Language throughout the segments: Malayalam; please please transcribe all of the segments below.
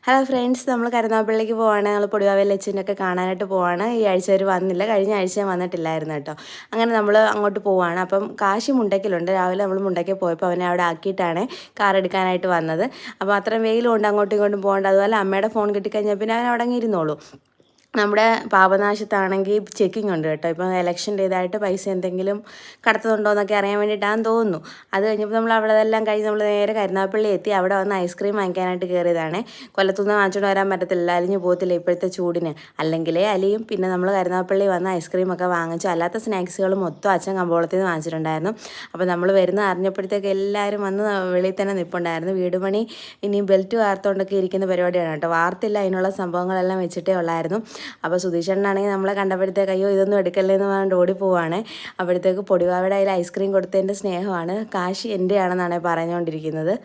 ഹലോ ഫ്രണ്ട്സ്, നമ്മൾ കരുനാഗപ്പള്ളിക്ക് പോവാണ്. നമ്മൾ പൊടിവാവയിൽ ലച്ചുവിനൊക്കെ കാണാനായിട്ട് പോവാണ്. ഈ ആഴ്ച അവർ വന്നില്ല, കഴിഞ്ഞ ആഴ്ച വന്നിട്ടില്ലായിരുന്നു കേട്ടോ. അങ്ങനെ നമ്മൾ അങ്ങോട്ട് പോവാണ്. അപ്പം കാശി മുണ്ടയ്ക്കലുണ്ട്. രാവിലെ നമ്മൾ മുണ്ടയ്ക്ക് പോയപ്പോൾ അവനെ അവിടെ ആക്കിയിട്ടാണ് കാർ എടുക്കാനായിട്ട് വന്നത്. അപ്പോൾ അത്രയും വെയിലും ഉണ്ട്, അങ്ങോട്ടും ഇങ്ങോട്ടും പോകേണ്ട. അതുപോലെ അമ്മയുടെ ഫോൺ കിട്ടിക്കഴിഞ്ഞാൽ പിന്നെ അവൻ അവിടെ ഇരുന്നോളൂ. നമ്മുടെ പാപനാശത്താണെങ്കിൽ ചെക്കിംഗ് ഉണ്ട് കേട്ടോ. ഇപ്പം ഇലക്ഷൻ്റെ ഇതായിട്ട് പൈസ എന്തെങ്കിലും കടത്തുന്നുണ്ടോ എന്നൊക്കെ അറിയാൻ വേണ്ടിയിട്ടാണെന്ന് തോന്നുന്നു. അത് കഴിഞ്ഞപ്പോൾ നമ്മൾ അവിടെ എല്ലാം കഴിഞ്ഞ് നമ്മൾ നേരെ കരുനാഗപ്പള്ളി എത്തി. അവിടെ വന്ന് ഐസ്ക്രീം വാങ്ങിക്കാനായിട്ട് കയറിയതാണ്. കൊല്ലത്തുനിന്ന് വാങ്ങിച്ചുകൊണ്ട് വരാൻ പറ്റത്തില്ല, അലിഞ്ഞു പോകത്തില്ല ഇപ്പോഴത്തെ ചൂടിന്. അല്ലെങ്കിലേ അലിയും. പിന്നെ നമ്മൾ കരുനാഗപ്പള്ളി വന്ന് ഐസ്ക്രീമൊക്കെ വാങ്ങിച്ചു. അല്ലാത്ത സ്നാക്സുകൾ മൊത്തം അച്ഛൻ കമ്പോളത്തിൽ നിന്ന് വാങ്ങിച്ചിട്ടുണ്ടായിരുന്നു. അപ്പോൾ നമ്മൾ വരുന്ന അറിഞ്ഞപ്പോഴത്തേക്ക് എല്ലാവരും വന്ന് വെളിയിൽ തന്നെ നിൽപ്പുണ്ടായിരുന്നു. വീട് പണി ഇനി ബെൽറ്റ് വാർത്തുകൊണ്ടൊക്കെ ഇരിക്കുന്ന പരിപാടിയാണ് കേട്ടോ. വാർത്തില്ല, അതിനുള്ള സംഭവങ്ങളെല്ലാം വെച്ചിട്ടേ ഉള്ളായിരുന്നു. അപ്പോൾ സുധീഷണ്ണാണെങ്കിൽ നമ്മളെ കണ്ടപ്പോഴത്തേക്ക് അയ്യോ ഇതൊന്നും എടുക്കല്ലേ എന്ന് പറഞ്ഞിട്ട് ഓടിപ്പോവാണ്. അപ്പോഴത്തേക്ക് പൊടിവാവയുടെ അതിൽ ഐസ്ക്രീം കൊടുത്തതിൻ്റെ സ്നേഹമാണ്. കാശി എൻ്റെ ആണെന്നാണ് പറഞ്ഞുകൊണ്ടിരിക്കുന്നത്.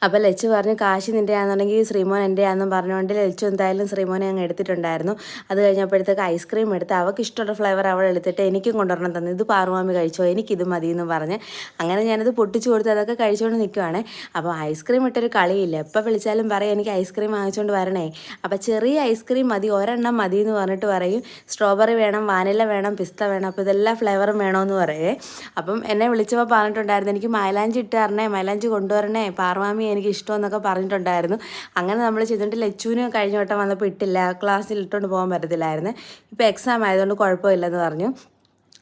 അപ്പോൾ ലച്ചു പറഞ്ഞു കാശി നിൻ്റെ ആണെന്നുണ്ടെങ്കിൽ ശ്രീമോൻ എൻ്റെ ആണെന്നും പറഞ്ഞുകൊണ്ട് ലച്ചു എന്തായാലും ശ്രീമോനെ അങ്ങ് എടുത്തിട്ടുണ്ടായിരുന്നു. അത് കഴിഞ്ഞപ്പോഴത്തേക്ക് ഐസ്ക്രീം എടുത്ത് അവൾക്ക് ഇഷ്ടമുള്ള ഫ്ലേവർ അവൾ എടുത്തിട്ട് എനിക്കും കൊണ്ടുവരണം തന്നു. ഇത് പാറുമാമി കഴിച്ചോ, എനിക്കിത് മതി എന്ന് പറഞ്ഞ് അങ്ങനെ ഞാനത് പൊട്ടിച്ചു കൊടുത്ത് അതൊക്കെ കഴിച്ചുകൊണ്ട് നിൽക്കുവാണ്. അപ്പോൾ ഐസ്ക്രീം ഇട്ടൊരു കളിയില്ല, എപ്പോൾ വിളിച്ചാലും പറയും എനിക്ക് ഐസ്ക്രീം വാങ്ങിച്ചുകൊണ്ട് വരണേ. അപ്പോൾ ചെറിയ ഐസ്ക്രീം മതി, ഒരെണ്ണം മതി എന്ന് പറഞ്ഞിട്ട് പറയും. സ്ട്രോബെറി വേണം, വാനില വേണം, പിസ്ത വേണം, അപ്പോൾ ഇതെല്ലാ ഫ്ലേവറും വേണമെന്ന് പറയേ. അപ്പം എന്നെ വിളിച്ചപ്പോൾ പറഞ്ഞിട്ടുണ്ടായിരുന്നു എനിക്ക് മൈലാഞ്ചി ഇട്ട് തരണേ, മൈലാഞ്ചി കൊണ്ടുവരണേ പാർമാമി, എനിക്ക് ഇഷ്ടമെന്നൊക്കെ പറഞ്ഞിട്ടുണ്ടായിരുന്നു. അങ്ങനെ നമ്മൾ ചെയ്തിട്ട് ലച്ചുവിന് കഴിഞ്ഞ വട്ടം വന്നപ്പോൾ ഇട്ടില്ല, ക്ലാസ്സിൽ ഇട്ടുകൊണ്ട് പോകാൻ പറ്റത്തില്ലായിരുന്നു. ഇപ്പോൾ എക്സാം ആയതുകൊണ്ട് കുഴപ്പമില്ലെന്ന് പറഞ്ഞു.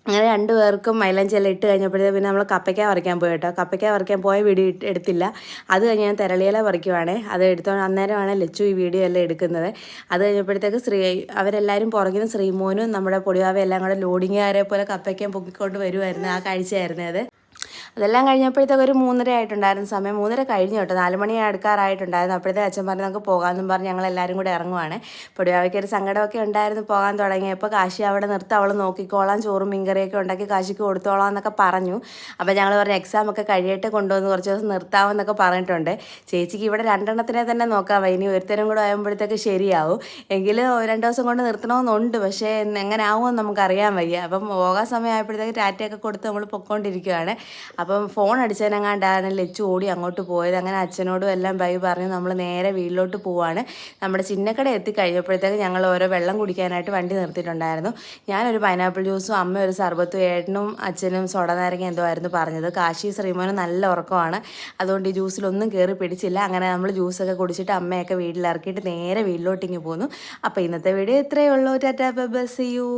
അങ്ങനെ രണ്ടുപേർക്കും മൈലാഞ്ചെല്ലാം ഇട്ട് കഴിഞ്ഞപ്പോഴത്തേക്ക് പിന്നെ നമ്മൾ കപ്പയ്ക്ക പറിക്കാൻ പോയി കേട്ടോ. കപ്പയ്ക്ക പറിക്കാൻ പോയ വീഡിയോ എടുത്തില്ല. അത് കഴിഞ്ഞ് ഞാൻ തെരളിയില പറിക്കുവാണ്. അത് അന്നേരമാണ് ലച്ചു ഈ വീഡിയോ എല്ലാം എടുക്കുന്നത്. അത് കഴിഞ്ഞപ്പോഴത്തേക്ക് അവരെല്ലാവരും പുറകിനും ശ്രീമോനും നമ്മുടെ പൊടിവാവ എല്ലാം കൂടെ ലോഡിങ്ങുകാരെ പോലെ കപ്പയ്ക്കാൻ പൊക്കിക്കൊണ്ട് വരുമായിരുന്നു. ആ കാഴ്ചയായിരുന്നു അത്. അതെല്ലാം കഴിഞ്ഞപ്പോഴത്തേക്ക് ഒരു 3:30 ആയിട്ടുണ്ടായിരുന്നു. സമയം 3:30 കഴിഞ്ഞു കേട്ടോ. 4 മണി അടുക്കാറായിട്ടുണ്ടായിരുന്നു. അപ്പോഴത്തേക്ക് അച്ഛൻ പറഞ്ഞു നമുക്ക് പോകാമെന്നും പറഞ്ഞ് ഞങ്ങളെല്ലാവരും കൂടെ ഇറങ്ങുവാണ്. പൊടിവാവയ്ക്ക് ഒരു സങ്കടമൊക്കെ ഉണ്ടായിരുന്നു പോകാൻ തുടങ്ങിയപ്പോൾ. കാശി അവിടെ നിർത്തി, അവൾ നോക്കിക്കോളാം, ചോറും മീൻകറിയൊക്കെ ഉണ്ടാക്കി കാശിക്ക് കൊടുത്തോളാം എന്നൊക്കെ പറഞ്ഞു. അപ്പോൾ ഞങ്ങൾ പറഞ്ഞു എക്സാം ഒക്കെ കഴിയട്ടെ കൊണ്ടുവന്ന് കുറച്ച് ദിവസം നിർത്താമെന്നൊക്കെ പറഞ്ഞിട്ടുണ്ട്. ചേച്ചിക്ക് ഇവിടെ 2 തന്നെ നോക്കാൻ വയ്യ, ഇനി ഒരുത്തരും കൂടെ ആകുമ്പോഴത്തേക്ക് ശരിയാവും. എങ്കിലും 2 ദിവസം കൊണ്ട് നിർത്തണമെന്നുണ്ട്, പക്ഷേ എങ്ങനെ ആവുമെന്ന് നമുക്കറിയാൻ വയ്യ. അപ്പം പോകാൻ സമയമായപ്പോഴത്തേക്ക് ടാറ്റയൊക്കെ കൊടുത്ത് നമ്മൾ പൊയ്ക്കൊണ്ടിരിക്കുകയാണ്. അപ്പം ഫോൺ അടിച്ചതിനെങ്ങാണ്ടാണ് ലച്ചു ഓടി അങ്ങോട്ട് പോയത്. അങ്ങനെ അച്ഛനോടും എല്ലാം ബൈ പറഞ്ഞ് നമ്മൾ നേരെ വീട്ടിലോട്ട് പോവാണ്. നമ്മുടെ ചിന്നക്കട എത്തിക്കഴിഞ്ഞപ്പോഴത്തേക്ക് ഞങ്ങൾ ഓരോ വെള്ളം കുടിക്കാനായിട്ട് വണ്ടി നിർത്തിയിട്ടുണ്ടായിരുന്നു. ഞാനൊരു പൈനാപ്പിൾ ജ്യൂസും അമ്മ ഒരു സർബത്തും, ഏട്ടനും അച്ഛനും സോഡ നാരങ്ങ എന്തോ ആയിരുന്നു പറഞ്ഞത്. കാശി ശ്രീമോനും നല്ല ഉറക്കമാണ്, അതുകൊണ്ട് ഈ ജ്യൂസിലൊന്നും കയറി പിടിച്ചില്ല. അങ്ങനെ നമ്മൾ ജ്യൂസൊക്കെ കുടിച്ചിട്ട് അമ്മയൊക്കെ വീട്ടിലിറക്കിയിട്ട് നേരെ വീട്ടിലോട്ടിങ്ങ് പോന്നു. അപ്പോൾ ഇന്നത്തെ വീഡിയോ ഇത്രയേ ഉള്ളൂ. Tata bye bye, see U.